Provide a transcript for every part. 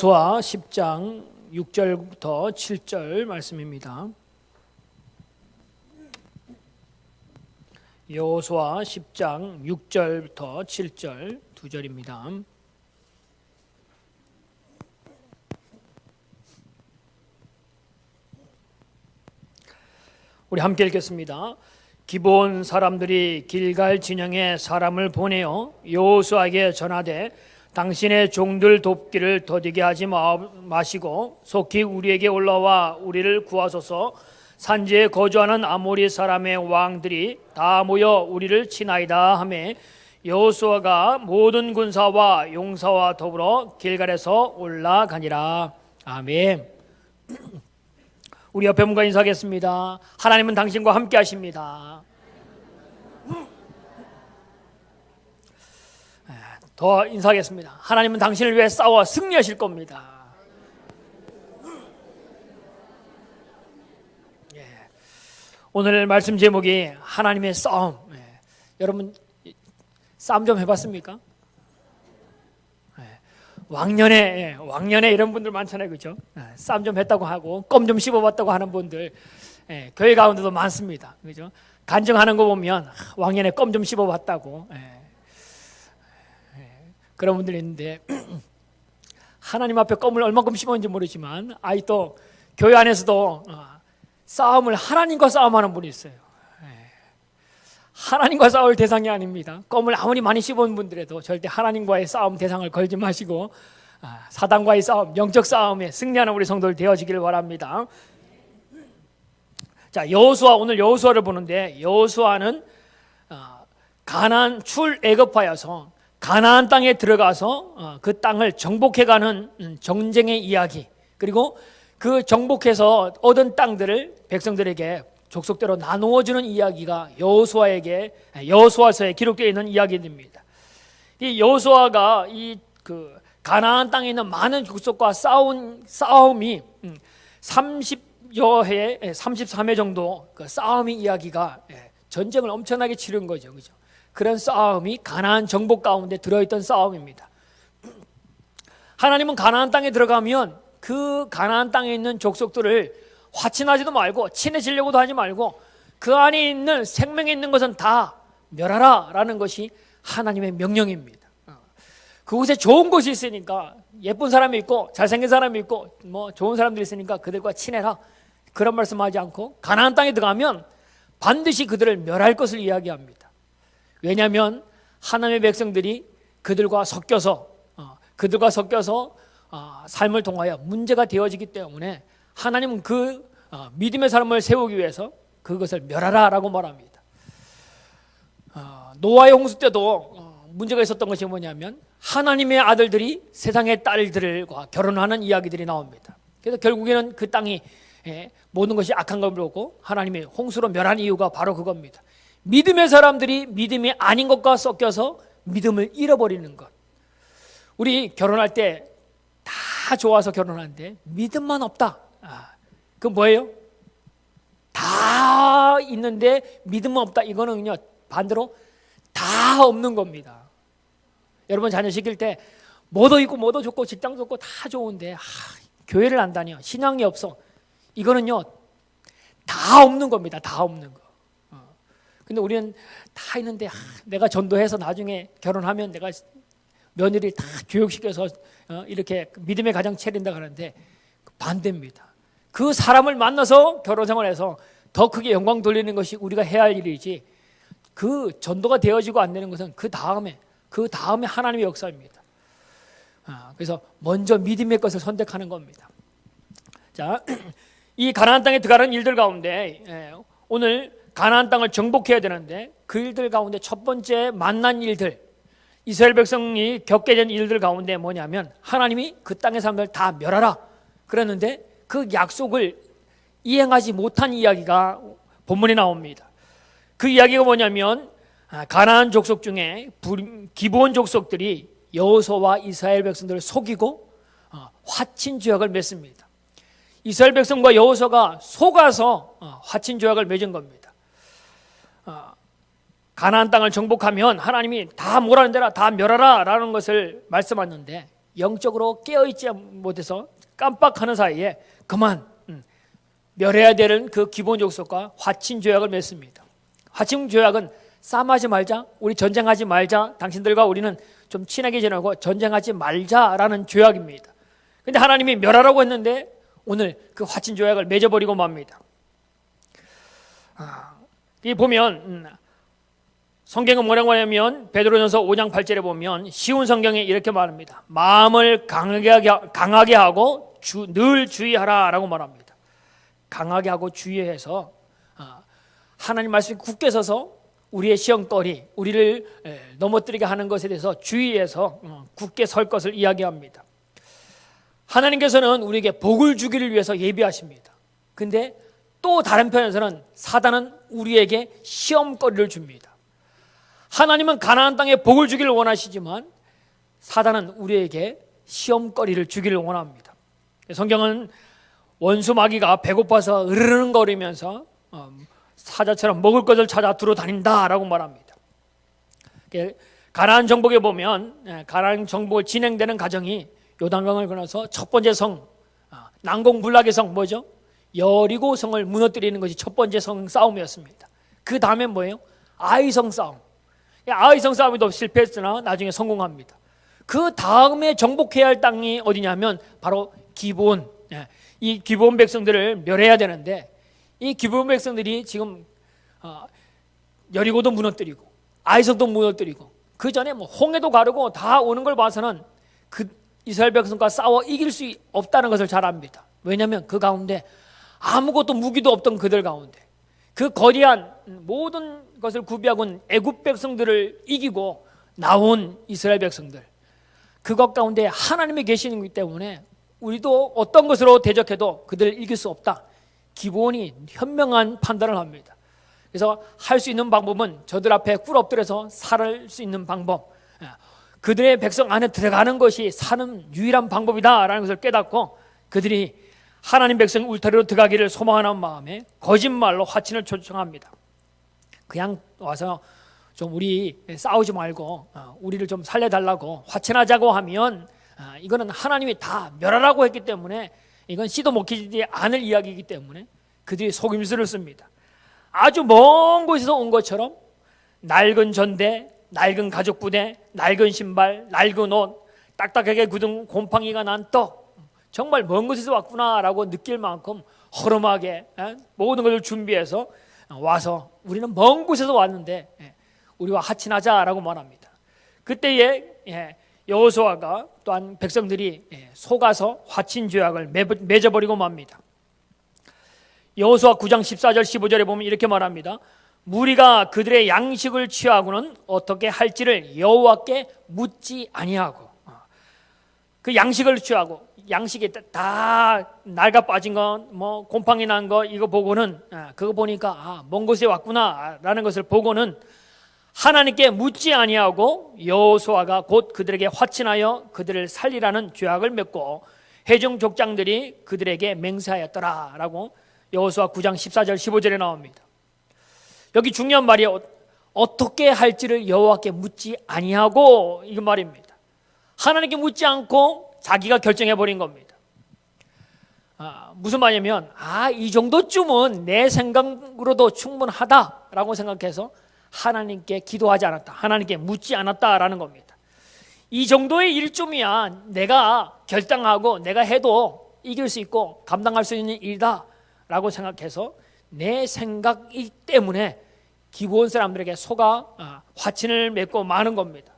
여호수아 10장 6절부터 7절 말씀입니다. 여호수아 10장 6절부터 7절 두 절입니다. 우리 함께 읽겠습니다. 기브온 사람들이 길갈 진영에 사람을 보내어 여호수아에게 전하되 당신의 종들 돕기를 더디게 하지 마시고 속히 우리에게 올라와 우리를 구하소서. 산지에 거주하는 아모리 사람의 왕들이 다 모여 우리를 치나이다 하매 여호수아가 모든 군사와 용사와 더불어 길갈에서 올라가니라. 아멘. 우리 옆에 분과 인사하겠습니다. 하나님은 당신과 함께 하십니다. 더 인사하겠습니다. 하나님은 당신을 위해 싸워 승리하실 겁니다. 오늘 말씀 제목이 하나님의 싸움. 여러분 싸움 좀 해봤습니까? 왕년에 이런 분들 많잖아요, 그렇죠? 싸움 좀 했다고 하고 껌 좀 씹어봤다고 하는 분들 교회 가운데도 많습니다, 그렇죠? 간증하는 거 보면 왕년에 껌 좀 씹어봤다고 그런 분들이 있는데 하나님 앞에 껌을 얼마큼 씹었는지 모르지만 또 교회 안에서도 싸움을 하나님과 싸움하는 분이 있어요. 하나님과 싸울 대상이 아닙니다. 껌을 아무리 많이 씹은 분들에도 절대 하나님과의 싸움 대상을 걸지 마시고 사단과의 싸움, 영적 싸움에 승리하는 우리 성도들 되어지기를 바랍니다. 자, 여호수아, 오늘 여호수아를 보는데 여호수아는 가나안 출애굽하여서 가나안 땅에 들어가서 그 땅을 정복해가는 전쟁의 이야기, 그리고 그 정복해서 얻은 땅들을 백성들에게 족속대로 나누어주는 이야기가 여호수아서에 기록되어 있는 이야기입니다. 이 여호수아가 그 가나안 땅에 있는 많은 족속과 싸운 싸움이 30여 해, 33회 정도 그 싸움의 이야기가 전쟁을 엄청나게 치른 거죠, 그죠? 그런 싸움이 가나안 정복 가운데 들어있던 싸움입니다. 하나님은 가나안 땅에 들어가면 그 가나안 땅에 있는 족속들을 화친하지도 말고 친해지려고도 하지 말고 그 안에 있는 생명에 있는 것은 다 멸하라 라는 것이 하나님의 명령입니다. 그곳에 좋은 곳이 있으니까 예쁜 사람이 있고 잘생긴 사람이 있고 뭐 좋은 사람들이 있으니까 그들과 친해라, 그런 말씀하지 않고 가나안 땅에 들어가면 반드시 그들을 멸할 것을 이야기합니다. 왜냐하면 하나님의 백성들이 그들과 섞여서 삶을 통하여 문제가 되어지기 때문에 하나님은 그 믿음의 사람을 세우기 위해서 그것을 멸하라라고 말합니다. 노아의 홍수 때도 문제가 있었던 것이 뭐냐면 하나님의 아들들이 세상의 딸들과 결혼하는 이야기들이 나옵니다. 그래서 결국에는 그 땅이 모든 것이 악한 걸 보고 하나님이 홍수로 멸한 이유가 바로 그겁니다. 믿음의 사람들이 믿음이 아닌 것과 섞여서 믿음을 잃어버리는 것. 우리 결혼할 때 다 좋아서 결혼하는데 믿음만 없다. 그 뭐예요? 다 있는데 믿음은 없다. 이거는요 반대로 다 없는 겁니다. 여러분 자녀 시킬 때 뭐도 있고 뭐도 좋고 직장도 좋고 다 좋은데 교회를 안 다녀, 신앙이 없어. 이거는요 다 없는 겁니다. 다 없는 거. 근데 우리는 다 있는데 내가 전도해서 나중에 결혼하면 내가 며느리 다 교육시켜서 이렇게 믿음의 가정 차린다 하는데 반대입니다. 그 사람을 만나서 결혼생활해서 더 크게 영광 돌리는 것이 우리가 해야 할 일이지, 그 전도가 되어지고 안 되는 것은 그 다음에 하나님의 역사입니다. 그래서 먼저 믿음의 것을 선택하는 겁니다. 자, 이 가나안 땅에 들어가는 일들 가운데 오늘 가나안 땅을 정복해야 되는데 그 일들 가운데 첫 번째 만난 일들, 이스라엘 백성이 겪게 된 일들 가운데 뭐냐면 하나님이 그 땅의 사람들 다 멸하라 그랬는데 그 약속을 이행하지 못한 이야기가 본문에 나옵니다. 그 이야기가 뭐냐면 가나안 족속 중에 기브온 족속들이 여호수아와 이스라엘 백성들을 속이고 화친 조약을 맺습니다. 이스라엘 백성과 여호수아가 속아서 화친 조약을 맺은 겁니다. 가나안 땅을 정복하면 하나님이 다 몰아낸 데라 다 멸하라 라는 것을 말씀하셨는데 영적으로 깨어있지 못해서 깜빡하는 사이에 그만 멸해야 되는 그 기본 족속과 화친 조약을 맺습니다. 화친 조약은 싸움하지 말자, 우리 전쟁하지 말자, 당신들과 우리는 좀 친하게 지내고 전쟁하지 말자라는 조약입니다. 근데 하나님이 멸하라고 했는데 오늘 그 화친 조약을 맺어버리고 맙니다. 이 보면 성경은 뭐라고 하냐면 베드로전서 5장 8절에 보면 쉬운 성경에 이렇게 말합니다. 마음을 강하게 하고 늘 주의하라라고 말합니다. 강하게 하고 주의해서 하나님 말씀이 굳게 서서 우리의 시험거리, 우리를 넘어뜨리게 하는 것에 대해서 주의해서 굳게 설 것을 이야기합니다. 하나님께서는 우리에게 복을 주기를 위해서 예비하십니다. 근데 또 다른 편에서는 사단은 우리에게 시험거리를 줍니다. 하나님은 가나안 땅에 복을 주기를 원하시지만 사단은 우리에게 시험거리를 주기를 원합니다. 성경은 원수 마귀가 배고파서 으르렁거리면서 사자처럼 먹을 것을 찾아 두루 다닌다라고 말합니다. 가나안 정복에 보면 가나안 정복을 진행되는 과정이 요단강을 건너서 첫 번째 성, 난공불락의 성 뭐죠? 여리고 성을 무너뜨리는 것이 첫 번째 성 싸움이었습니다. 그 다음에 뭐예요? 아이성 싸움. 아이성 싸움에도 실패했으나 나중에 성공합니다. 그 다음에 정복해야 할 땅이 어디냐면 바로 기브온. 이 기브온 백성들을 멸해야 되는데 이 기브온 백성들이 지금 여리고도 무너뜨리고 아이성도 무너뜨리고 그 전에 뭐 홍해도 가르고 다 오는 걸 봐서는 그 이스라엘 백성과 싸워 이길 수 없다는 것을 잘 압니다. 왜냐하면 그 가운데 아무것도 무기도 없던 그들 가운데 그 거대한 모든 것을 구비하고 애굽 백성들을 이기고 나온 이스라엘 백성들, 그것 가운데 하나님이 계시는 것이기 때문에 우리도 어떤 것으로 대적해도 그들을 이길 수 없다. 기본이 현명한 판단을 합니다. 그래서 할 수 있는 방법은 저들 앞에 꿇 엎드려서 살 수 있는 방법, 그들의 백성 안에 들어가는 것이 사는 유일한 방법이다라는 것을 깨닫고 그들이 하나님 백성 울타리로 들어가기를 소망하는 마음에 거짓말로 화친을 초청합니다. 그냥 와서 좀 우리 싸우지 말고 우리를 좀 살려달라고 화친하자고 하면 이거는 하나님이 다 멸하라고 했기 때문에 이건 씨도 먹히지 않을 이야기이기 때문에 그들이 속임수를 씁니다. 아주 먼 곳에서 온 것처럼 낡은 전대, 낡은 가죽 부대, 낡은 신발, 낡은 옷, 딱딱하게 굳은 곰팡이가 난 떡, 정말 먼 곳에서 왔구나라고 느낄 만큼 허름하게 모든 것을 준비해서 와서 우리는 먼 곳에서 왔는데 우리와 하친하자라고 말합니다. 그때에 여호수아가 또한 백성들이 속아서 화친 조약을 맺어버리고 맙니다. 여호수아 9장 14절 15절에 보면 이렇게 말합니다. 무리가 그들의 양식을 취하고는 어떻게 할지를 여호와께 묻지 아니하고, 그 양식을 취하고 양식이 다 낡아 빠진 건 뭐 곰팡이 난 거 이거 보고는 그거 보니까 먼 곳에 왔구나라는 것을 보고는 하나님께 묻지 아니하고 여호수아가 곧 그들에게 화친하여 그들을 살리라는 조약을 맺고 회중 족장들이 그들에게 맹세하였더라라고 여호수아 9장 14절 15절에 나옵니다. 여기 중요한 말이 어떻게 할지를 여호와께 묻지 아니하고 이 말입니다. 하나님께 묻지 않고 자기가 결정해 버린 겁니다. 무슨 말이냐면 이 정도쯤은 내 생각으로도 충분하다라고 생각해서 하나님께 기도하지 않았다, 하나님께 묻지 않았다라는 겁니다. 이 정도의 일쯤이야 내가 결정하고 내가 해도 이길 수 있고 감당할 수 있는 일이다 라고 생각해서 내 생각이기 때문에 기브온 사람들에게 속아 화친을 맺고 마는 겁니다.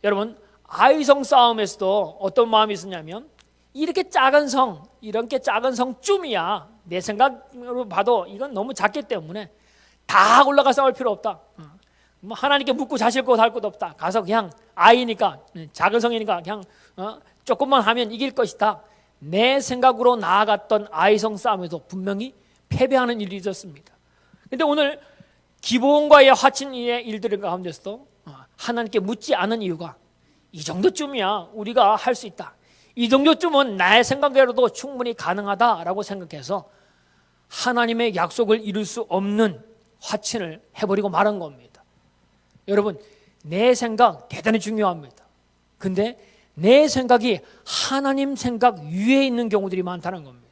여러분, 아이성 싸움에서도 어떤 마음이 있었냐면 이렇게 작은 성, 이렇게 작은 성쯤이야 내 생각으로 봐도 이건 너무 작기 때문에 다 올라가 싸울 필요 없다. 뭐 하나님께 묻고 자실 곳 할 곳 없다. 가서 그냥 아이니까, 작은 성이니까 그냥 조금만 하면 이길 것이다. 내 생각으로 나아갔던 아이성 싸움에도 분명히 패배하는 일이 있었습니다. 그런데 오늘 기브온과의 화친의 일들 가운데서도 하나님께 묻지 않은 이유가 이 정도쯤이야 우리가 할 수 있다, 이 정도쯤은 나의 생각대로도 충분히 가능하다라고 생각해서 하나님의 약속을 이룰 수 없는 화친을 해버리고 말한 겁니다. 여러분, 내 생각 대단히 중요합니다. 근데 내 생각이 하나님 생각 위에 있는 경우들이 많다는 겁니다.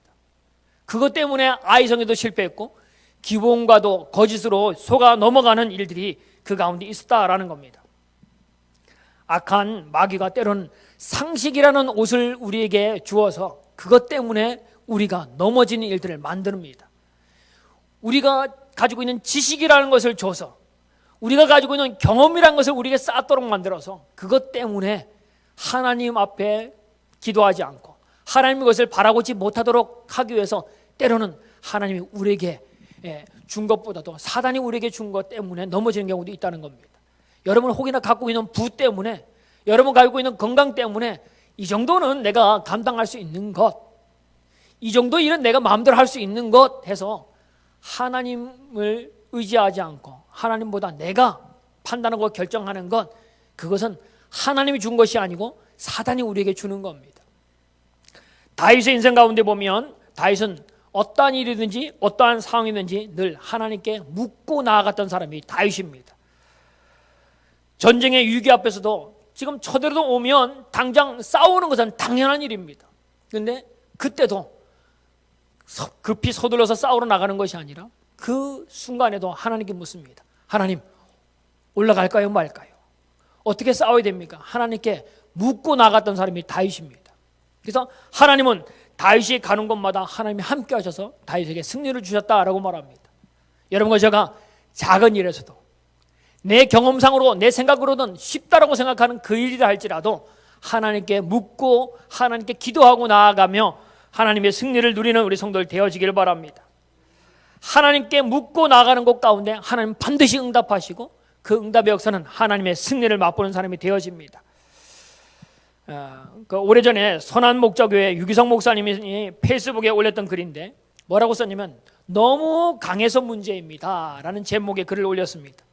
그것 때문에 아이성에도 실패했고 기본과도 거짓으로 속아 넘어가는 일들이 그 가운데 있었다라는 겁니다. 악한 마귀가 때로는 상식이라는 옷을 우리에게 주어서 그것 때문에 우리가 넘어지는 일들을 만듭니다. 우리가 가지고 있는 지식이라는 것을 줘서 우리가 가지고 있는 경험이라는 것을 우리에게 쌓도록 만들어서 그것 때문에 하나님 앞에 기도하지 않고 하나님의 것을 바라보지 못하도록 하기 위해서 때로는 하나님이 우리에게 준 것보다도 사단이 우리에게 준 것 때문에 넘어지는 경우도 있다는 겁니다. 여러분 혹이나 갖고 있는 부 때문에, 여러분 가지고 있는 건강 때문에 이 정도는 내가 감당할 수 있는 것, 이 정도 일은 내가 마음대로 할 수 있는 것 해서 하나님을 의지하지 않고 하나님보다 내가 판단하고 결정하는 것, 그것은 하나님이 준 것이 아니고 사단이 우리에게 주는 겁니다. 다윗의 인생 가운데 보면 다윗은 어떠한 일이든지 어떠한 상황이든지 늘 하나님께 묻고 나아갔던 사람이 다윗입니다. 전쟁의 위기 앞에서도 지금 쳐들어도 오면 당장 싸우는 것은 당연한 일입니다. 그런데 그때도 급히 서둘러서 싸우러 나가는 것이 아니라 그 순간에도 하나님께 묻습니다. 하나님, 올라갈까요 말까요? 어떻게 싸워야 됩니까? 하나님께 묻고 나갔던 사람이 다윗입니다. 그래서 하나님은 다윗이 가는 곳마다 하나님이 함께 하셔서 다윗에게 승리를 주셨다라고 말합니다. 여러분과 제가 작은 일에서도 내 경험상으로 내 생각으로는 쉽다라고 생각하는 그 일이라 할지라도 하나님께 묻고 하나님께 기도하고 나아가며 하나님의 승리를 누리는 우리 성도들 되어지기를 바랍니다. 하나님께 묻고 나아가는 곳 가운데 하나님 반드시 응답하시고 그 응답의 역사는 하나님의 승리를 맛보는 사람이 되어집니다. 오래전에 선한목자교회 유기성 목사님이 페이스북에 올렸던 글인데 뭐라고 썼냐면 너무 강해서 문제입니다 라는 제목의 글을 올렸습니다.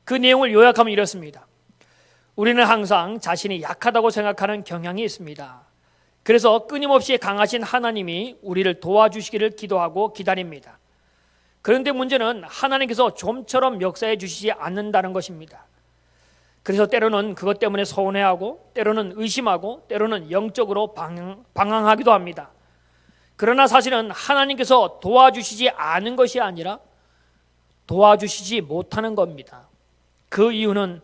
그 내용을 요약하면 이렇습니다. 우리는 항상 자신이 약하다고 생각하는 경향이 있습니다. 그래서 끊임없이 강하신 하나님이 우리를 도와주시기를 기도하고 기다립니다. 그런데 문제는 하나님께서 좀처럼 역사해 주시지 않는다는 것입니다. 그래서 때로는 그것 때문에 서운해하고 때로는 의심하고 때로는 영적으로 방황하기도 합니다. 그러나 사실은 하나님께서 도와주시지 않은 것이 아니라 도와주시지 못하는 겁니다. 그 이유는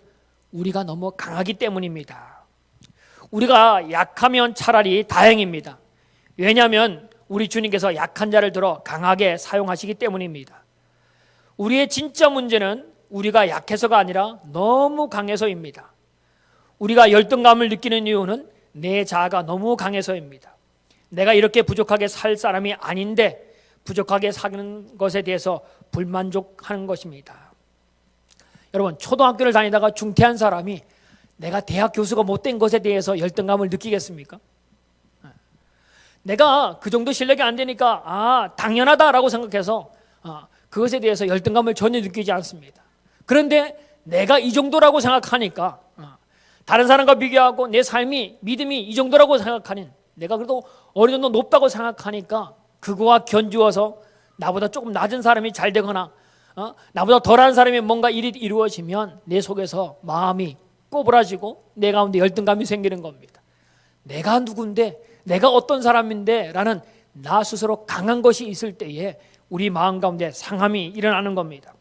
우리가 너무 강하기 때문입니다. 우리가 약하면 차라리 다행입니다. 왜냐하면 우리 주님께서 약한 자를 들어 강하게 사용하시기 때문입니다. 우리의 진짜 문제는 우리가 약해서가 아니라 너무 강해서입니다. 우리가 열등감을 느끼는 이유는 내 자아가 너무 강해서입니다. 내가 이렇게 부족하게 살 사람이 아닌데 부족하게 사는 것에 대해서 불만족하는 것입니다. 여러분, 초등학교를 다니다가 중퇴한 사람이 내가 대학 교수가 못된 것에 대해서 열등감을 느끼겠습니까? 내가 그 정도 실력이 안 되니까 당연하다라고 생각해서 그것에 대해서 열등감을 전혀 느끼지 않습니다. 그런데 내가 이 정도라고 생각하니까 다른 사람과 비교하고 내 삶이 믿음이 이 정도라고 생각하는, 내가 그래도 어느 정도 높다고 생각하니까 그거와 견주어서 나보다 조금 낮은 사람이 잘 되거나 나보다 덜한 사람이 뭔가 일이 이루어지면 내 속에서 마음이 꼬부라지고 내 가운데 열등감이 생기는 겁니다. 내가 누군데, 내가 어떤 사람인데 라는 나 스스로 강한 것이 있을 때에 우리 마음 가운데 상함이 일어나는 겁니다.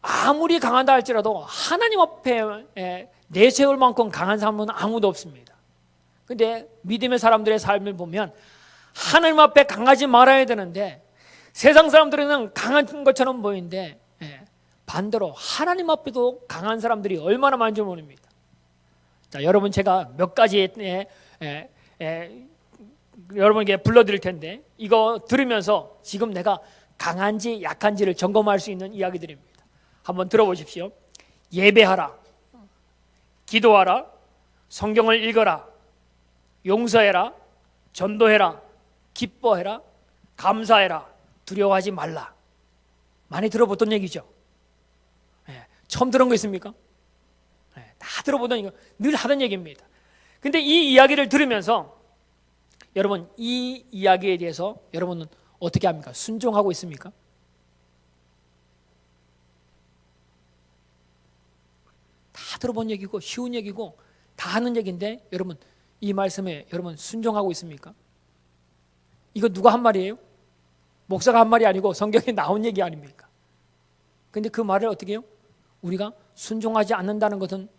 아무리 강하다 할지라도 하나님 앞에 내세울 만큼 강한 사람은 아무도 없습니다. 그런데 믿음의 사람들의 삶을 보면 하나님 앞에 강하지 말아야 되는데 세상 사람들은 강한 것처럼 보이는데 반대로 하나님 앞에도 강한 사람들이 얼마나 많은지 모릅니다. 자, 여러분, 제가 몇 가지 여러분에게 불러드릴 텐데 이거 들으면서 지금 내가 강한지 약한지를 점검할 수 있는 이야기들입니다. 한번 들어보십시오. 예배하라, 기도하라, 성경을 읽어라, 용서해라, 전도해라, 기뻐해라, 감사해라, 두려워하지 말라. 많이 들어보던 얘기죠. 처음 들은 거 있습니까? 다 들어보던 이거 늘 하던 얘기입니다. 근데 이 이야기를 들으면서 여러분, 이 이야기에 대해서 여러분은 어떻게 합니까? 순종하고 있습니까? 다 들어본 얘기고 쉬운 얘기고 다 하는 얘기인데 여러분 이 말씀에 여러분 순종하고 있습니까? 이거 누가 한 말이에요? 목사가 한 말이 아니고 성경에 나온 얘기 아닙니까? 근데 그 말을 어떻게 해요? 우리가 순종하지 않는다는 것은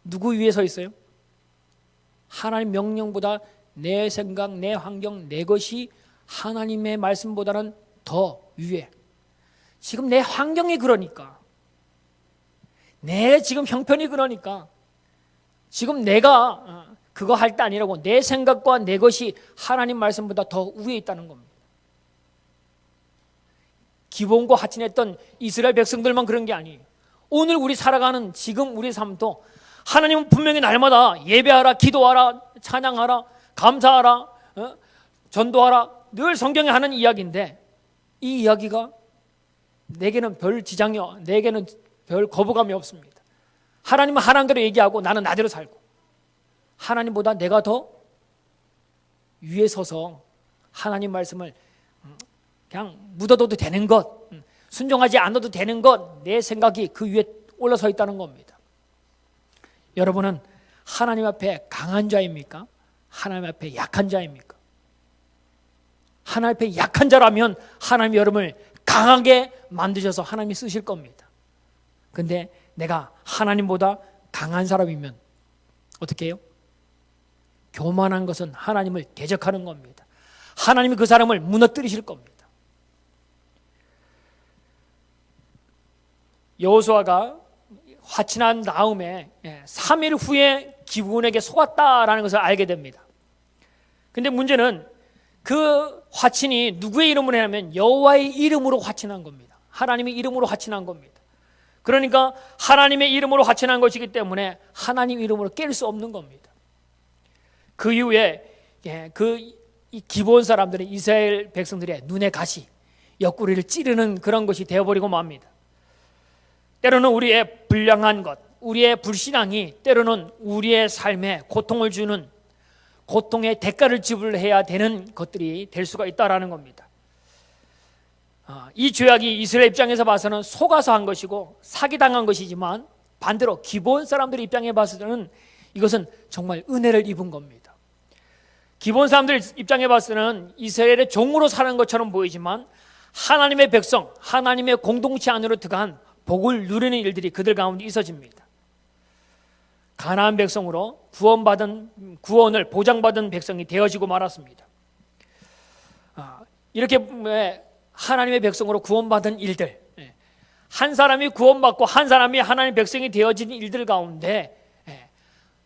누구 위에 서 있어요? 하나님 명령보다 내 생각, 내 환경, 내 것이 하나님의 말씀보다는 더 위에. 지금 내 환경이 그러니까, 내 지금 형편이 그러니까, 지금 내가 그거 할 때 아니라고 내 생각과 내 것이 하나님 말씀보다 더 위에 있다는 겁니다. 기본고 하친했던 이스라엘 백성들만 그런 게 아니에요. 오늘 우리 살아가는 지금 우리 삶도 하나님은 분명히 날마다 예배하라, 기도하라, 찬양하라, 감사하라, 전도하라 늘 성경에 하는 이야기인데 이 이야기가 내게는 별 지장이, 내게는 별 거부감이 없습니다. 하나님은 하나님대로 얘기하고 나는 나대로 살고 하나님보다 내가 더 위에 서서 하나님 말씀을 그냥 묻어둬도 되는 것, 순종하지 않아도 되는 것, 내 생각이 그 위에 올라서 있다는 겁니다. 여러분은 하나님 앞에 강한 자입니까? 하나님 앞에 약한 자입니까? 하나님 앞에 약한 자라면 하나님이 여러분을 강하게 만드셔서 하나님이 쓰실 겁니다. 근데 내가 하나님보다 강한 사람이면 어떻게 해요? 교만한 것은 하나님을 대적하는 겁니다. 하나님이 그 사람을 무너뜨리실 겁니다. 여호수아가 화친한 다음에 3일 후에 기브온에게 속았다라는 것을 알게 됩니다. 근데 문제는 그 화친이 누구의 이름으로 했냐면 여호와의 이름으로 화친한 겁니다. 하나님의 이름으로 화친한 겁니다. 그러니까 하나님의 이름으로 화친한 것이기 때문에 하나님 이름으로 깰 수 없는 겁니다. 그 이후에 이 기브온 사람들은 이스라엘 백성들의 눈에 가시, 옆구리를 찌르는 그런 것이 되어버리고 맙니다. 때로는 우리의 불량한 것, 우리의 불신앙이 때로는 우리의 삶에 고통을 주는 고통의 대가를 지불해야 되는 것들이 될 수가 있다는 겁니다. 이 죄악이 이스라엘 입장에서 봐서는 속아서 한 것이고 사기당한 것이지만 반대로 기본 사람들 입장에 봐서는 이것은 정말 은혜를 입은 겁니다. 기본 사람들 입장에 봐서는 이스라엘의 종으로 사는 것처럼 보이지만 하나님의 백성, 하나님의 공동체 안으로 들어간 복을 누리는 일들이 그들 가운데 있어집니다. 가나안 백성으로 구원을 보장받은 백성이 되어지고 말았습니다. 이렇게 하나님의 백성으로 구원받은 일들, 한 사람이 구원받고 한 사람이 하나님의 백성이 되어진 일들 가운데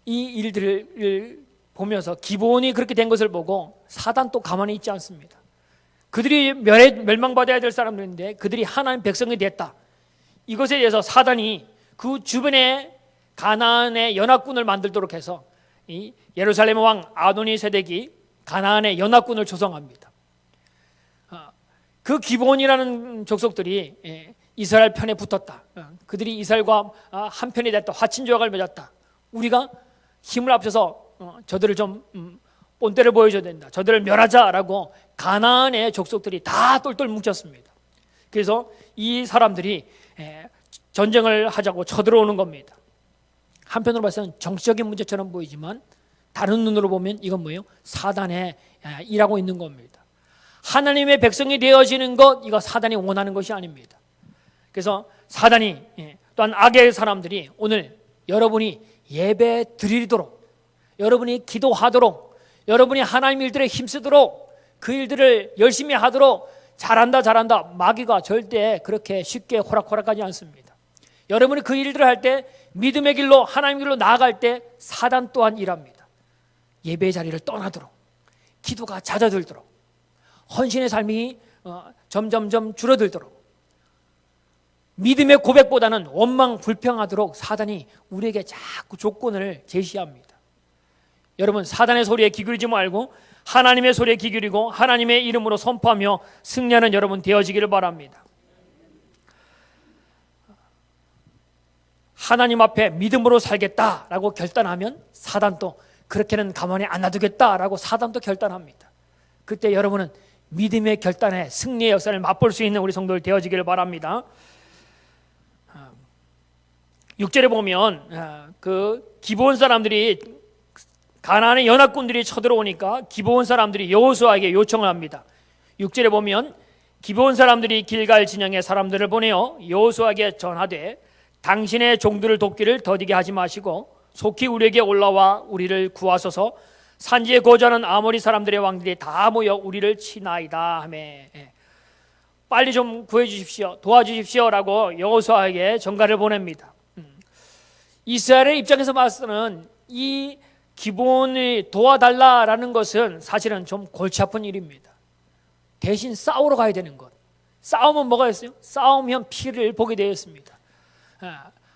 이 일들을 보면서 기본이 그렇게 된 것을 보고 사단도 가만히 있지 않습니다. 그들이 멸망받아야 될 사람들인데 그들이 하나님 백성이 됐다. 이것에 대해서 사단이 그 주변에 가나안의 연합군을 만들도록 해서 이 예루살렘 왕 아도니세덱이 가나안의 연합군을 조성합니다. 그 기브온이라는 족속들이 이스라엘 편에 붙었다. 그들이 이스라엘과 한 편이 됐다. 화친 조약을 맺었다. 우리가 힘을 합쳐서 저들을 좀 본때를 보여줘야 된다. 저들을 멸하자라고 가나안의 족속들이 다 똘똘 뭉쳤습니다. 그래서 이 사람들이 전쟁을 하자고 쳐들어오는 겁니다. 한편으로 봐서는 정치적인 문제처럼 보이지만 다른 눈으로 보면 이건 뭐예요? 사단의 일하고 있는 겁니다. 하나님의 백성이 되어지는 것, 이거 사단이 원하는 것이 아닙니다. 그래서 사단이 또한 악의 사람들이 오늘 여러분이 예배 드리도록, 여러분이 기도하도록, 여러분이 하나님 일들에 힘쓰도록, 그 일들을 열심히 하도록 잘한다 마귀가 절대 그렇게 쉽게 호락호락하지 않습니다. 여러분이 그 일들을 할 때 믿음의 길로 하나님 길로 나아갈 때 사단 또한 일합니다. 예배의 자리를 떠나도록, 기도가 잦아들도록, 헌신의 삶이 점점점 줄어들도록, 믿음의 고백보다는 원망 불평하도록 사단이 우리에게 자꾸 조건을 제시합니다. 여러분, 사단의 소리에 귀 기울이지 말고 하나님의 소리에 귀 기울이고 하나님의 이름으로 선포하며 승리하는 여러분 되어지기를 바랍니다. 하나님 앞에 믿음으로 살겠다라고 결단하면 사단도 그렇게는 가만히 안 놔두겠다라고 사단도 결단합니다. 그때 여러분은 믿음의 결단에 승리의 역사를 맛볼 수 있는 우리 성도들 되어지기를 바랍니다. 6절에 보면 그 기브온 사람들이 가나안의 연합군들이 쳐들어오니까 기브온 사람들이 여호수아에게 요청을 합니다. 6절에 보면 기브온 사람들이 길갈 진영에 사람들을 보내어 여호수아에게 전하되 당신의 종들을 돕기를 더디게 하지 마시고 속히 우리에게 올라와 우리를 구하소서. 산지에 거주하는 아모리 사람들의 왕들이 다 모여 우리를 치나이다 하며 빨리 좀 구해주십시오, 도와주십시오라고 여호수아에게 전가를 보냅니다. 이스라엘의 입장에서 봤을 때는 이 기브온이 도와달라라는 것은 사실은 좀 골치 아픈 일입니다. 대신 싸우러 가야 되는 것. 싸우면 뭐가 있어요? 싸우면 피를 보게 되어 있습니다.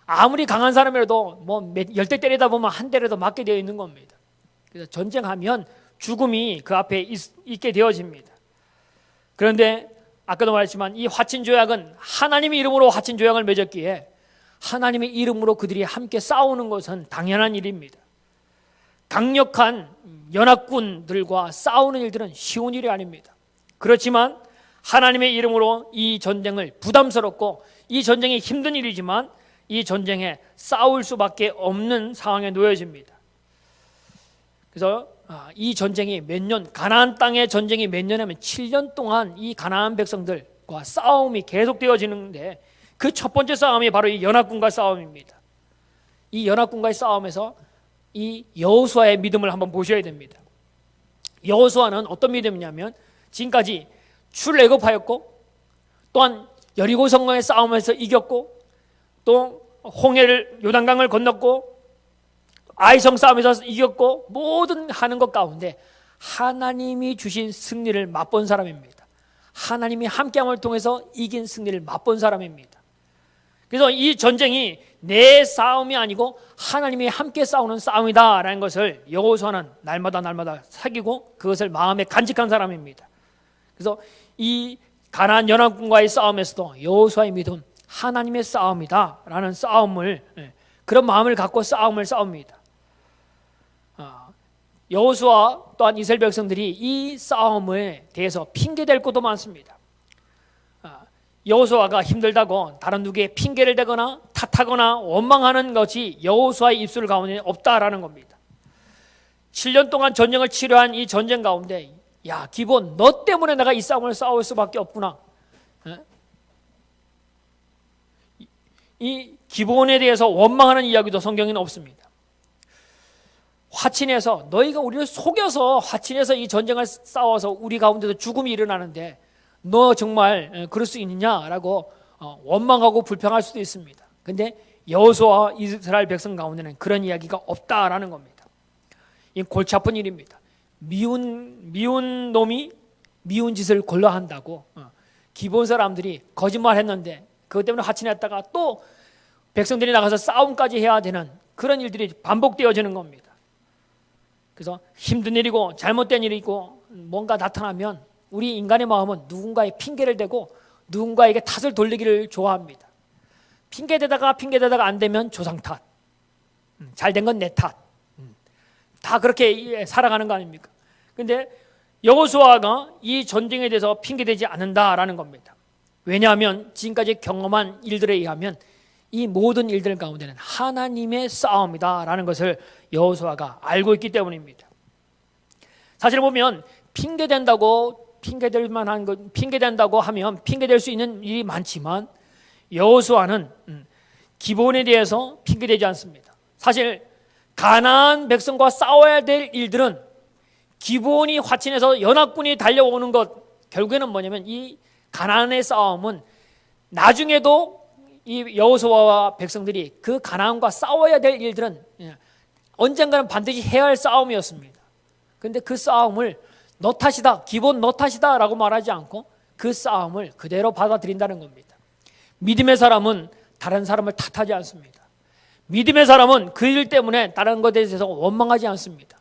아무리 강한 사람이라도 뭐 열대 때리다 보면 한 대라도 맞게 되어 있는 겁니다. 그래서 전쟁하면 죽음이 그 앞에 있게 되어집니다. 그런데 아까도 말했지만 이 화친조약은 하나님의 이름으로 화친조약을 맺었기에 하나님의 이름으로 그들이 함께 싸우는 것은 당연한 일입니다. 강력한 연합군들과 싸우는 일들은 쉬운 일이 아닙니다. 그렇지만 하나님의 이름으로 이 전쟁을 부담스럽고 이 전쟁이 힘든 일이지만 이 전쟁에 싸울 수밖에 없는 상황에 놓여집니다. 그래서 이 전쟁이 몇 년, 가나안 땅의 전쟁이 몇 년이면 7년 동안 이 가나안 백성들과 싸움이 계속되어지는데 그 첫 번째 싸움이 바로 이 연합군과 싸움입니다. 이 연합군과의 싸움에서 이 여호수아의 믿음을 한번 보셔야 됩니다. 여호수아는 어떤 믿음이냐면 지금까지 출애굽하였고 또한 여리고 성곽의 싸움에서 이겼고 또 홍해를 요단강을 건넜고 아이성 싸움에서 이겼고 모든 하는 것 가운데 하나님이 주신 승리를 맛본 사람입니다. 하나님이 함께함을 통해서 이긴 승리를 맛본 사람입니다. 그래서 이 전쟁이 내 싸움이 아니고 하나님이 함께 싸우는 싸움이다라는 것을 여호수아는 날마다 사귀고 그것을 마음에 간직한 사람입니다. 그래서 이 가나안 연합군과의 싸움에서도 여호수아의 믿음, 하나님의 싸움이다라는 싸움을, 그런 마음을 갖고 싸움을 싸웁니다. 여호수아 또한 이스라엘 백성들이 이 싸움에 대해서 핑계댈 것도 많습니다. 여호수아가 힘들다고 다른 누구에게 핑계를 대거나 탓하거나 원망하는 것이 여호수아의 입술 가운데 없다라는 겁니다. 7년 동안 전쟁을 치료한 이 전쟁 가운데 야 기브온 너 때문에 내가 이 싸움을 싸울 수밖에 없구나. 이 기브온에 대해서 원망하는 이야기도 성경에는 없습니다. 화친해서 너희가 우리를 속여서 화친해서 이 전쟁을 싸워서 우리 가운데도 죽음이 일어나는데 너 정말 그럴 수 있느냐라고 원망하고 불평할 수도 있습니다. 근데 여호수아와 이스라엘 백성 가운데는 그런 이야기가 없다라는 겁니다. 이 골치 아픈 일입니다. 미운 놈이 미운 짓을 골라 한다고 기브온 사람들이 거짓말했는데 그것 때문에 화친했다가 또 백성들이 나가서 싸움까지 해야 되는 그런 일들이 반복되어지는 겁니다. 그래서 힘든 일이고 잘못된 일이고 뭔가 나타나면 우리 인간의 마음은 누군가에 핑계를 대고 누군가에게 탓을 돌리기를 좋아합니다. 핑계대다가 안 되면 조상 탓, 잘된 건 내 탓, 다 그렇게 살아가는 거 아닙니까? 그런데 여호수아가 이 전쟁에 대해서 핑계대지 않는다라는 겁니다. 왜냐하면 지금까지 경험한 일들에 의하면 이 모든 일들 가운데는 하나님의 싸움이다라는 것을 여호수아가 알고 있기 때문입니다. 사실 보면 핑계된다고 하면 핑계될 수 있는 일이 많지만 여호수아는 기브온에 대해서 핑계대지 않습니다. 사실 가나안 백성과 싸워야 될 일들은 기브온이 화친해서 연합군이 달려오는 것 결국에는 뭐냐면 이 가나안의 싸움은 나중에도 이 여호수아와 백성들이 그 가나안과 싸워야 될 일들은 언젠가는 반드시 해야 할 싸움이었습니다. 그런데 그 싸움을 너 탓이다, 기본 너 탓이다 라고 말하지 않고 그 싸움을 그대로 받아들인다는 겁니다. 믿음의 사람은 다른 사람을 탓하지 않습니다. 믿음의 사람은 그 일 때문에 다른 것에 대해서 원망하지 않습니다.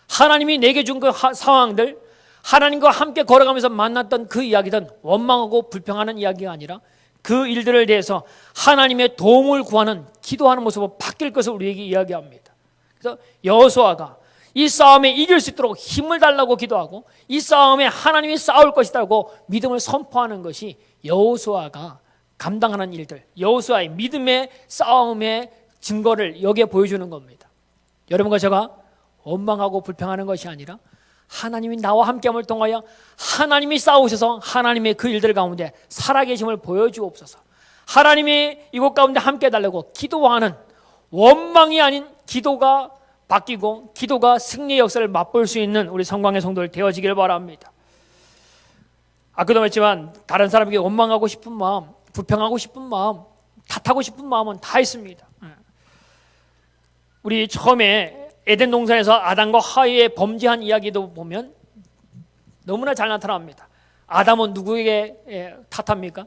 하나님이 내게 준 그 상황들, 하나님과 함께 걸어가면서 만났던 그 이야기든 원망하고 불평하는 이야기가 아니라 그 일들을 대해서 하나님의 도움을 구하는 기도하는 모습으로 바뀔 것을 우리에게 이야기합니다. 그래서 여호수아가 이 싸움에 이길 수 있도록 힘을 달라고 기도하고 이 싸움에 하나님이 싸울 것이라고 믿음을 선포하는 것이 여호수아가 감당하는 일들, 여호수아의 믿음의 싸움의 증거를 여기에 보여주는 겁니다. 여러분과 제가 원망하고 불평하는 것이 아니라 하나님이 나와 함께함을 통하여 하나님이 싸우셔서 하나님의 그 일들 가운데 살아계심을 보여주옵소서. 하나님이 이곳 가운데 함께 달라고 기도하는 원망이 아닌 기도가 바뀌고 기도가 승리의 역사를 맛볼 수 있는 우리 성광의 성도들 되어지길 바랍니다. 아까도 말했지만 다른 사람에게 원망하고 싶은 마음, 불평하고 싶은 마음, 탓하고 싶은 마음은 다 있습니다. 우리 처음에 에덴 동산에서 아담과 하와의 범죄한 이야기도 보면 너무나 잘 나타납니다. 아담은 누구에게 탓합니까?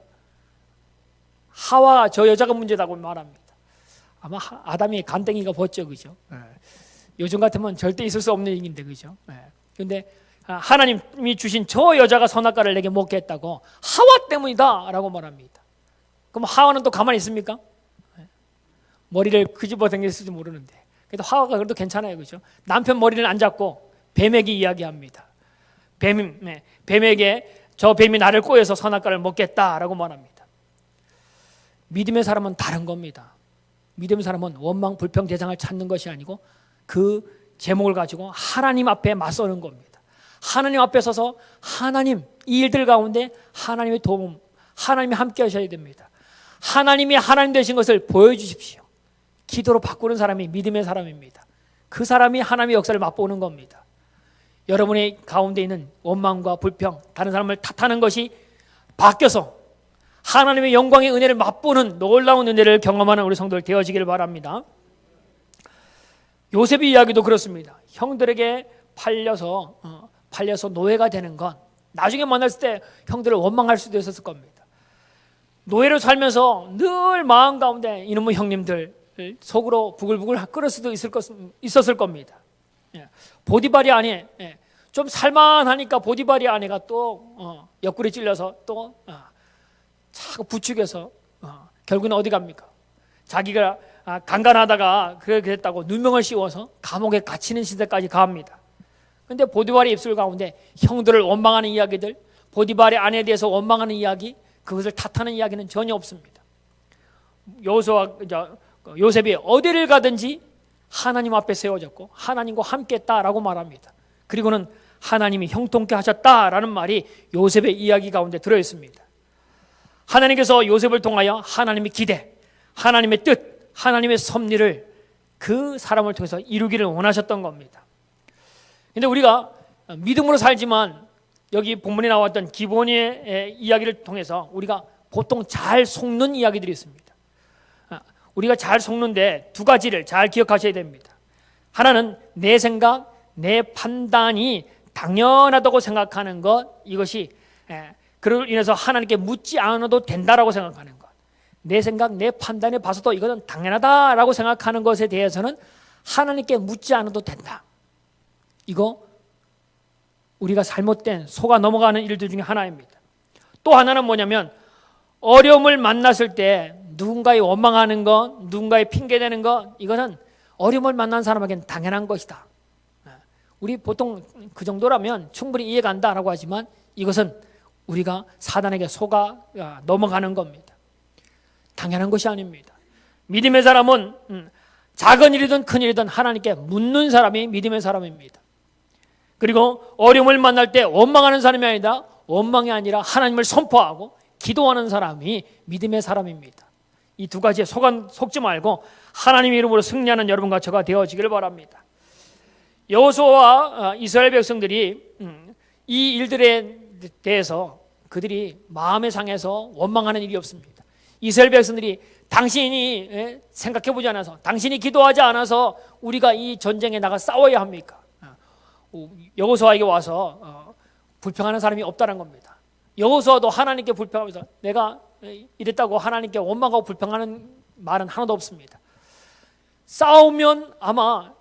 하와 저 여자가 문제다고 말합니다. 아마 아담이 간땡이가 벗죠, 그죠? 요즘 같으면 절대 있을 수 없는 얘기인데, 그죠? 그런데 하나님이 주신 저 여자가 선악과를 내게 먹게 했다고 하와 때문이다라고 말합니다. 그럼 하와는 또 가만히 있습니까? 머리를 끄집어 당겼을지 모르는데. 그래도 하와가 그래도 괜찮아요, 그죠? 남편 머리를 안 잡고 뱀에게 이야기합니다. 뱀에게 저 뱀이 나를 꼬여서 선악과를 먹겠다라고 말합니다. 믿음의 사람은 다른 겁니다. 믿음의 사람은 원망, 불평, 대상을 찾는 것이 아니고 그 제목을 가지고 하나님 앞에 맞서는 겁니다. 하나님 앞에 서서 하나님, 이 일들 가운데 하나님의 도움, 하나님이 함께 하셔야 됩니다. 하나님이 하나님 되신 것을 보여주십시오. 기도로 바꾸는 사람이 믿음의 사람입니다. 그 사람이 하나님의 역사를 맛보는 겁니다. 여러분의 가운데 있는 원망과 불평, 다른 사람을 탓하는 것이 바뀌어서 하나님의 영광의 은혜를 맛보는 놀라운 은혜를 경험하는 우리 성도들 되어지기를 바랍니다. 요셉의 이야기도 그렇습니다. 형들에게 팔려서 노예가 되는 건 나중에 만났을 때 형들을 원망할 수도 있었을 겁니다. 노예로 살면서 늘 마음 가운데 이놈의 형님들 속으로 부글부글 끓을 수도 있었을 겁니다. 보디발이 아내, 좀 살만하니까 보디발이 아내가 또 옆구리 찔려서 또 자꾸 부추겨서 결국은 어디 갑니까? 자기가 강간하다가 그렇게 됐다고 누명을 씌워서 감옥에 갇히는 시대까지 갑니다. 그런데 보디발의 입술 가운데 형들을 원망하는 이야기들, 보디발의 아내에 대해서 원망하는 이야기, 그것을 탓하는 이야기는 전혀 없습니다. 요셉이 어디를 가든지 하나님 앞에 세워졌고 하나님과 함께 했다라고 말합니다. 그리고는 하나님이 형통케 하셨다라는 말이 요셉의 이야기 가운데 들어있습니다. 하나님께서 요셉을 통하여 하나님의 기대, 하나님의 뜻, 하나님의 섭리를 그 사람을 통해서 이루기를 원하셨던 겁니다. 그런데 우리가 믿음으로 살지만 여기 본문에 나왔던 기본의 이야기를 통해서 우리가 보통 잘 속는 이야기들이 있습니다. 우리가 잘 속는데 두 가지를 잘 기억하셔야 됩니다. 하나는 내 생각, 내 판단이 당연하다고 생각하는 것, 이것이 그로 인해서 하나님께 묻지 않아도 된다라고 생각하는 것. 내 생각, 내 판단에 봐서도 이것은 당연하다라고 생각하는 것에 대해서는 하나님께 묻지 않아도 된다. 이거 우리가 잘못된 속아 넘어가는 일들 중에 하나입니다. 또 하나는 뭐냐면 어려움을 만났을 때 누군가의 원망하는 것, 누군가의 핑계대는 것, 이거는 어려움을 만난 사람에게는 당연한 것이다. 우리 보통 그 정도라면 충분히 이해가 간다라고 하지만 이것은 우리가 사단에게 속아 넘어가는 겁니다. 당연한 것이 아닙니다. 믿음의 사람은 작은 일이든 큰 일이든 하나님께 묻는 사람이 믿음의 사람입니다. 그리고 어려움을 만날 때 원망하는 사람이 아니다. 원망이 아니라 하나님을 선포하고 기도하는 사람이 믿음의 사람입니다. 이 두 가지에 속지 말고 하나님의 이름으로 승리하는 여러분과 저가 되어지길 바랍니다. 여호수아와 이스라엘 백성들이 이 일들에 대해서 그들이 마음의 상해서 원망하는 일이 없습니다. 이스라엘 백성들이 당신이 생각해보지 않아서, 당신이 기도하지 않아서 우리가 이 전쟁에 나가 싸워야 합니까? 여호수아에게 와서 불평하는 사람이 없다는 겁니다. 여호수아도 하나님께 불평하면서 내가 이랬다고 하나님께 원망하고 불평하는 말은 하나도 없습니다. 싸우면 아마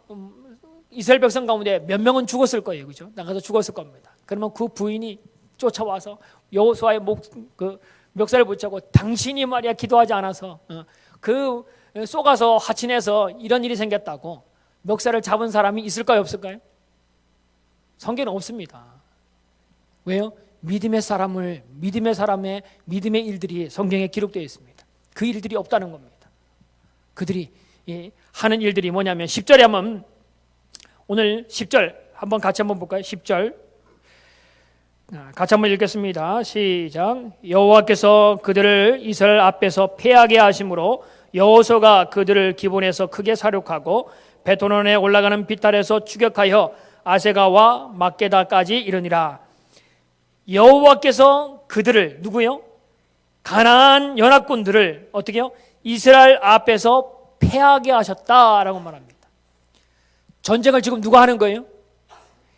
이스라엘 백성 가운데 몇 명은 죽었을 거예요, 그죠? 나가서 죽었을 겁니다. 그러면 그 부인이 쫓아와서 여호수아의 멱살을 붙잡고 당신이 말이야 기도하지 않아서 그 쏘가서 하친해서 이런 일이 생겼다고 멱살을 잡은 사람이 있을까요, 없을까요? 성경에는 없습니다. 왜요? 믿음의 사람의 믿음의 일들이 성경에 기록되어 있습니다. 그 일들이 없다는 겁니다. 그들이 하는 일들이 뭐냐면 10절에 한번, 오늘 10절 한번 같이 한번 볼까요? 10절 같이 한번 읽겠습니다. 시작. 여호와께서 그들을 이스라엘 앞에서 패하게 하심으로 여호수아가 그들을 기본에서 크게 사륙하고 베토론에 올라가는 비탈에서 추격하여 아세가와 막게다까지 이르니라. 여호와께서 그들을, 누구요? 가나안 연합군들을 어떻게요? 이스라엘 앞에서 패하게 하셨다라고 말합니다. 전쟁을 지금 누가 하는 거예요?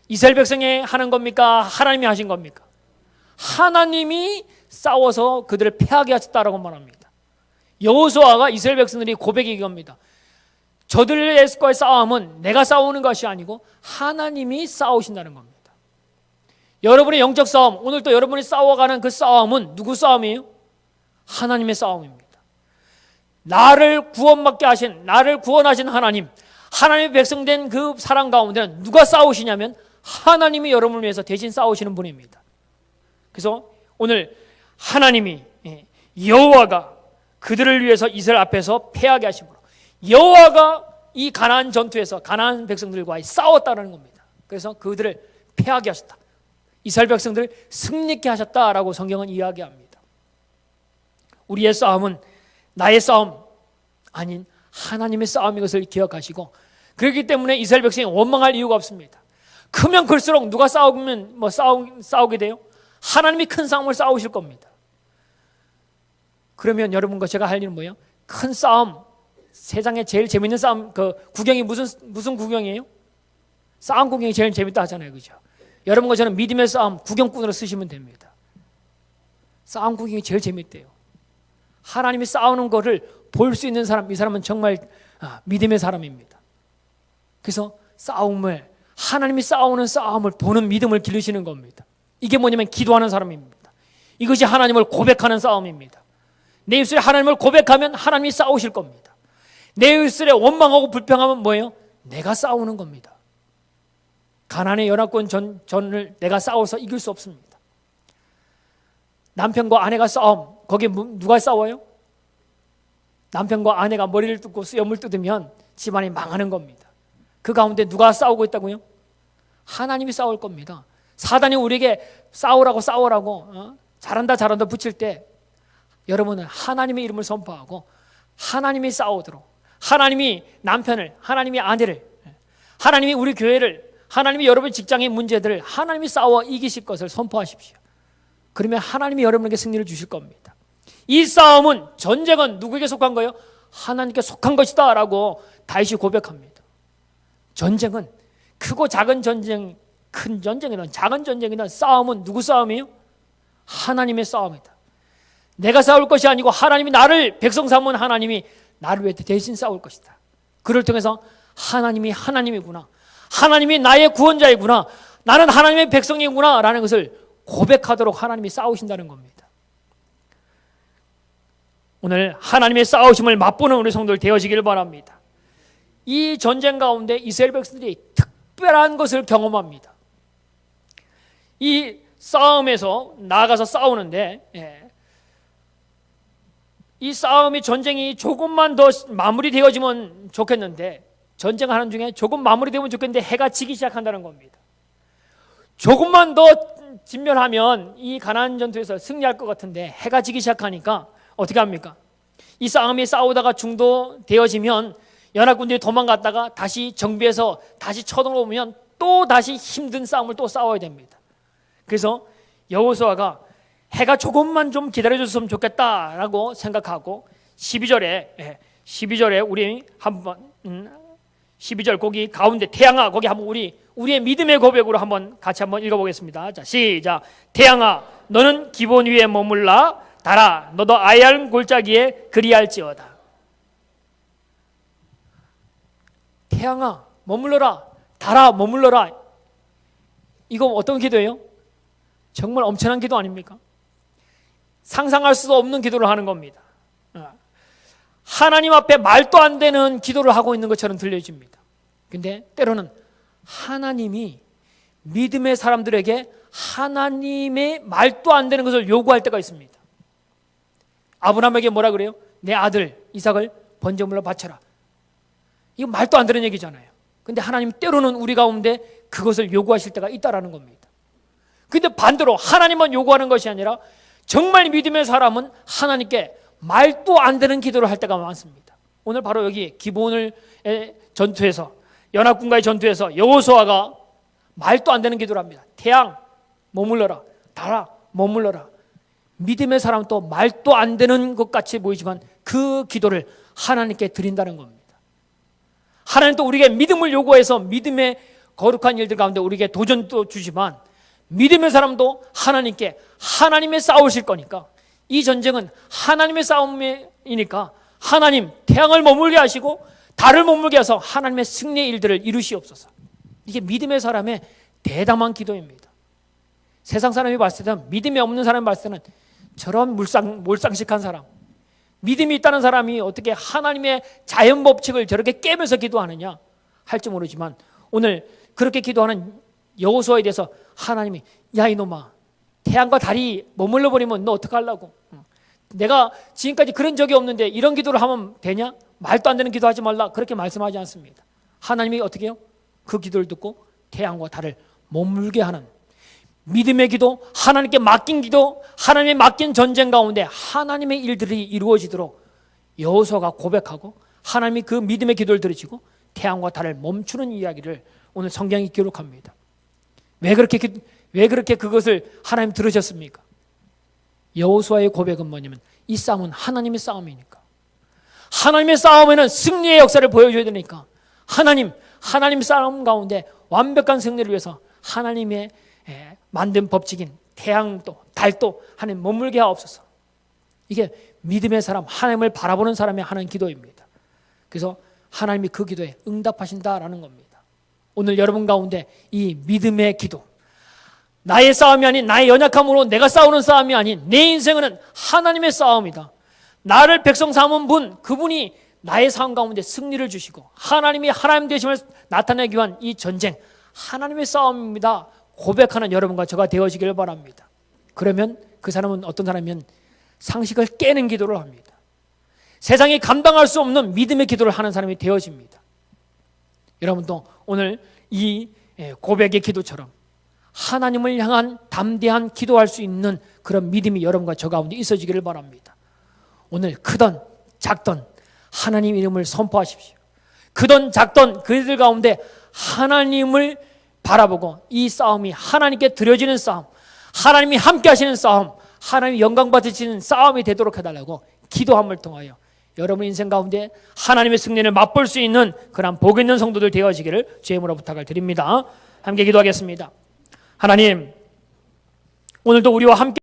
이스라엘 백성이 하는 겁니까? 하나님이 하신 겁니까? 하나님이 싸워서 그들을 패하게 하셨다라고 말합니다. 여호수아가 이스라엘 백성들이 고백이 이겁니다. 저들과의 싸움은 내가 싸우는 것이 아니고 하나님이 싸우신다는 겁니다. 여러분의 영적 싸움, 오늘 또 여러분이 싸워가는 그 싸움은 누구 싸움이에요? 하나님의 싸움입니다. 나를 구원받게 하신, 나를 구원하신 하나님, 하나님의 백성된 그 사람 가운데는 누가 싸우시냐면 하나님이 여러분을 위해서 대신 싸우시는 분입니다. 그래서 오늘 하나님이, 여호와가 그들을 위해서 이스라엘 앞에서 패하게 하심으로 여호와가 이 가나안 전투에서 가나안 백성들과 싸웠다는 겁니다. 그래서 그들을 패하게 하셨다, 이스라엘 백성들을 승리케 하셨다라고 성경은 이야기합니다. 우리의 싸움은 나의 싸움 아닌 하나님의 싸움인 것을 기억하시고, 그렇기 때문에 이스라엘 백성이 원망할 이유가 없습니다. 크면 클수록 누가 싸우면 싸우게 돼요? 하나님이 큰 싸움을 싸우실 겁니다. 그러면 여러분과 제가 할 일은 뭐예요? 큰 싸움, 세상에 제일 재밌는 싸움, 그 구경이 무슨 구경이에요? 싸움 구경이 제일 재밌다 하잖아요, 그죠? 여러분과 저는 믿음의 싸움 구경꾼으로 쓰시면 됩니다. 싸움 구경이 제일 재밌대요. 하나님이 싸우는 거를 볼 수 있는 사람, 이 사람은 정말 믿음의 사람입니다. 그래서 싸움을, 하나님이 싸우는 싸움을 보는 믿음을 기르시는 겁니다. 이게 뭐냐면 기도하는 사람입니다. 이것이 하나님을 고백하는 싸움입니다. 내 입술에 하나님을 고백하면 하나님이 싸우실 겁니다. 내 입술에 원망하고 불평하면 뭐예요? 내가 싸우는 겁니다. 가나안의 연합군 전을 내가 싸워서 이길 수 없습니다. 남편과 아내가 싸움, 거기에 누가 싸워요? 남편과 아내가 머리를 뜯고 수염을 뜯으면 집안이 망하는 겁니다. 그 가운데 누가 싸우고 있다고요? 하나님이 싸울 겁니다. 사단이 우리에게 싸우라고 잘한다 붙일 때 여러분은 하나님의 이름을 선포하고 하나님이 싸우도록, 하나님이 남편을, 하나님이 아내를, 하나님이 우리 교회를, 하나님이 여러분 직장의 문제들을 하나님이 싸워 이기실 것을 선포하십시오. 그러면 하나님이 여러분에게 승리를 주실 겁니다. 이 싸움은, 전쟁은 누구에게 속한 거예요? 하나님께 속한 것이다 라고 다윗이 고백합니다. 전쟁은 크고 작은 전쟁, 큰 전쟁이든 작은 전쟁이든 싸움은 누구 싸움이에요? 하나님의 싸움이다. 내가 싸울 것이 아니고 하나님이 나를 백성 삼은 하나님이 나를 위해 대신 싸울 것이다. 그를 통해서 하나님이 하나님이구나, 하나님이 나의 구원자이구나, 나는 하나님의 백성이구나 라는 것을 고백하도록 하나님이 싸우신다는 겁니다. 오늘 하나님의 싸우심을 맛보는 우리 성도들 되어지길 바랍니다. 이 전쟁 가운데 이스라엘 백성들이 특별한 것을 경험합니다. 이 싸움에서 나아가서 싸우는데, 이 싸움이, 전쟁이 조금만 더 마무리되어지면 좋겠는데, 전쟁하는 중에 조금 마무리되면 좋겠는데 해가 지기 시작한다는 겁니다. 조금만 더 진멸하면 이 가나안 전투에서 승리할 것 같은데 해가 지기 시작하니까 어떻게 합니까? 이 싸움이 싸우다가 중도되어지면 연합군들이 도망갔다가 다시 정비해서 다시 쳐들어오면 또 다시 힘든 싸움을 또 싸워야 됩니다. 그래서 여호수아가 해가 조금만 좀 기다려줬으면 좋겠다라고 생각하고 12절에 우리 한번 12절 거기 가운데 태양아, 거기 한번 우리의 믿음의 고백으로 한번 같이 한번 읽어보겠습니다. 자, 시작. 태양아, 너는 기본 위에 머물라 달아, 너도 아얄 골짜기에 그리할지어다. 태양아, 머물러라, 달아, 머물러라. 이거 어떤 기도예요? 정말 엄청난 기도 아닙니까? 상상할 수도 없는 기도를 하는 겁니다. 하나님 앞에 말도 안 되는 기도를 하고 있는 것처럼 들려집니다. 근데 때로는 하나님이 믿음의 사람들에게 하나님의 말도 안 되는 것을 요구할 때가 있습니다. 아브라함에게 뭐라 그래요? 내 아들 이삭을 번제물로 바쳐라. 이거 말도 안 되는 얘기잖아요. 근데 하나님 때로는 우리 가운데 그것을 요구하실 때가 있다라는 겁니다. 근데 반대로 하나님만 요구하는 것이 아니라 정말 믿음의 사람은 하나님께 말도 안 되는 기도를 할 때가 많습니다. 오늘 바로 여기 기브온의 전투에서, 연합군과의 전투에서 여호수아가 말도 안 되는 기도를 합니다. 태양 머물러라, 달아 머물러라. 믿음의 사람은 또 말도 안 되는 것 같이 보이지만 그 기도를 하나님께 드린다는 겁니다. 하나님 또 우리에게 믿음을 요구해서 믿음의 거룩한 일들 가운데 우리에게 도전도 주지만 믿음의 사람도 하나님께 하나님의 싸우실 거니까, 이 전쟁은 하나님의 싸움이니까 하나님 태양을 머물게 하시고 달을 머물게 해서 하나님의 승리의 일들을 이루시옵소서. 이게 믿음의 사람의 대담한 기도입니다. 세상 사람이 봤을 때는, 믿음이 없는 사람이 봤을 때는 저런 몰상식한 사람, 믿음이 있다는 사람이 어떻게 하나님의 자연 법칙을 저렇게 깨면서 기도하느냐 할지 모르지만, 오늘 그렇게 기도하는 여호수아에 대해서 하나님이 야 이놈아, 태양과 달이 머물러 버리면 너 어떡하려고? 내가 지금까지 그런 적이 없는데 이런 기도를 하면 되냐? 말도 안 되는 기도하지 말라, 그렇게 말씀하지 않습니다. 하나님이 어떻게 해요? 그 기도를 듣고 태양과 달을 머물게 하는 믿음의 기도, 하나님께 맡긴 기도, 하나님의 맡긴 전쟁 가운데 하나님의 일들이 이루어지도록 여호수아가 고백하고 하나님이 그 믿음의 기도를 들으시고 태양과 달을 멈추는 이야기를 오늘 성경이 기록합니다. 왜 그렇게 그것을 하나님 들으셨습니까? 여호수아의 고백은 뭐냐면 이 싸움은 하나님의 싸움이니까, 하나님의 싸움에는 승리의 역사를 보여줘야 되니까 하나님 싸움 가운데 완벽한 승리를 위해서 하나님의 만든 법칙인 태양도 달도 하나님 머물게 하옵소서. 이게 믿음의 사람, 하나님을 바라보는 사람이 하는 기도입니다. 그래서 하나님이 그 기도에 응답하신다라는 겁니다. 오늘 여러분 가운데 이 믿음의 기도, 나의 싸움이 아닌, 나의 연약함으로 내가 싸우는 싸움이 아닌 내 인생은 하나님의 싸움이다. 나를 백성 삼은 분, 그분이 나의 삶 가운데 승리를 주시고 하나님이 하나님 되심을 나타내기 위한 이 전쟁, 하나님의 싸움입니다 고백하는 여러분과 저가 되어지길 바랍니다. 그러면 그 사람은 어떤 사람이면 상식을 깨는 기도를 합니다. 세상이 감당할 수 없는 믿음의 기도를 하는 사람이 되어집니다. 여러분도 오늘 이 고백의 기도처럼 하나님을 향한 담대한 기도할 수 있는 그런 믿음이 여러분과 저 가운데 있어지기를 바랍니다. 오늘 크던 작던 하나님 이름을 선포하십시오. 크던 작던 그들 가운데 하나님을 바라보고 이 싸움이 하나님께 드려지는 싸움, 하나님이 함께 하시는 싸움, 하나님이 영광 받으시는 싸움이 되도록 해달라고 기도함을 통하여 여러분 인생 가운데 하나님의 승리를 맛볼 수 있는 그런 복 있는 성도들 되어지기를 주의 이름으로 부탁을 드립니다. 함께 기도하겠습니다. 하나님, 오늘도 우리와 함께